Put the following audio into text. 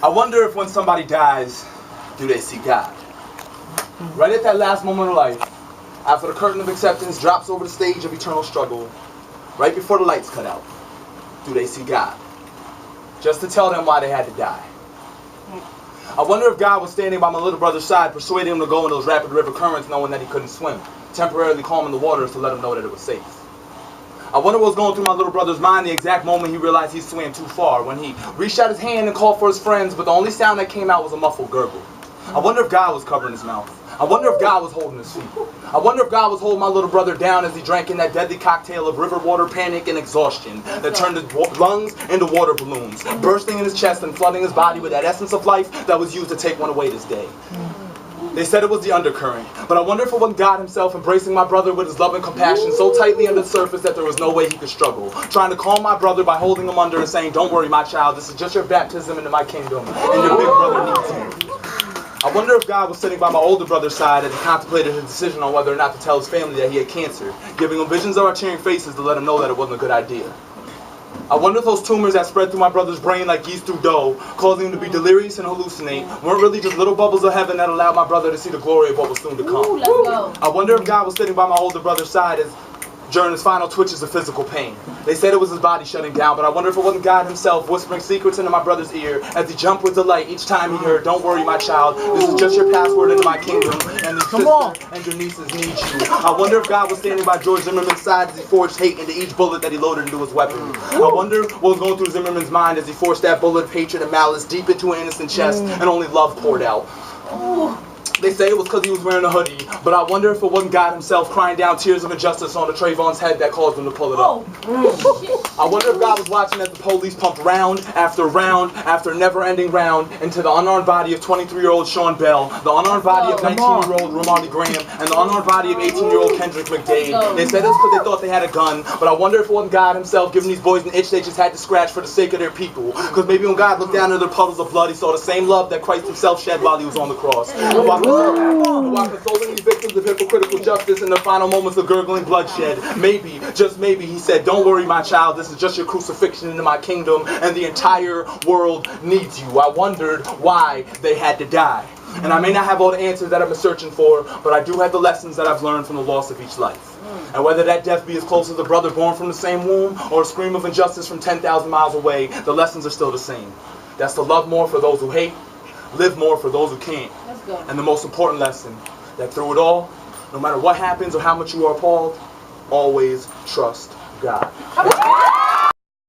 I wonder if when somebody dies, do they see God? Right at that last moment of life, after the curtain of acceptance drops over the stage of eternal struggle, right before the lights cut out, do they see God? Just to tell them why they had to die. I wonder if God was standing by my little brother's side, persuading him to go in those rapid river currents, knowing that he couldn't swim, temporarily calming the waters to let him know that it was safe. I wonder what was going through my little brother's mind the exact moment he realized he swam too far, when he reached out his hand and called for his friends, but the only sound that came out was a muffled gurgle. I wonder if God was covering his mouth. I wonder if God was holding his feet. I wonder if God was holding my little brother down as he drank in that deadly cocktail of river water, panic, and exhaustion that turned his lungs into water balloons, bursting in his chest and flooding his body with that essence of life that was used to take one away this day. They said it was the undercurrent, but I wonder if it wasn't God himself embracing my brother with his love and compassion so tightly under the surface that there was no way he could struggle, trying to calm my brother by holding him under and saying, "Don't worry, my child, this is just your baptism into my kingdom, and your big brother needs you." I wonder if God was sitting by my older brother's side as he contemplated his decision on whether or not to tell his family that he had cancer, giving him visions of our cheering faces to let him know that it wasn't a good idea. I wonder if those tumors that spread through my brother's brain like yeast through dough, causing him to be delirious and hallucinate, weren't really just little bubbles of heaven that allowed my brother to see the glory of what was soon to come. Ooh, let's go. I wonder if God was sitting by my older brother's side during his final twitches of physical pain. They said it was his body shutting down, but I wonder if it wasn't God himself whispering secrets into my brother's ear as he jumped with delight each time he heard, "Don't worry, my child, this is just your password into my kingdom, and your sister and your nieces need you." I wonder if God was standing by George Zimmerman's side as he forged hate into each bullet that he loaded into his weapon. I wonder what was going through Zimmerman's mind as he forced that bullet of hatred and malice deep into an innocent chest and only love poured out. They say it was because he was wearing a hoodie, but I wonder if it wasn't God himself crying down tears of injustice onto Trayvon's head that caused him to pull it up. I wonder if God was watching as the police pumped round after never-ending round into the unarmed body of 23-year-old Sean Bell, the unarmed body of 19-year-old Ramadi Graham, and the unarmed body of 18-year-old Kendrick McDade. They said it was because they thought they had a gun, but I wonder if it wasn't God himself giving these boys an itch they just had to scratch for the sake of their people. Because maybe when God looked down at their puddles of blood, he saw the same love that Christ himself shed while he was on the cross. While consoling these victims of hypocritical justice in the final moments of gurgling bloodshed, maybe, just maybe, he said, "Don't worry, my child, this is just your crucifixion into my kingdom, and the entire world needs you." I wondered why they had to die. And I may not have all the answers that I've been searching for, but I do have the lessons that I've learned from the loss of each life. And whether that death be as close as a brother born from the same womb, or a scream of injustice from 10,000 miles away, the lessons are still the same. That's to love more for those who hate, live more for those who can't. And the most important lesson, that through it all, no matter what happens or how much you are appalled, always trust God.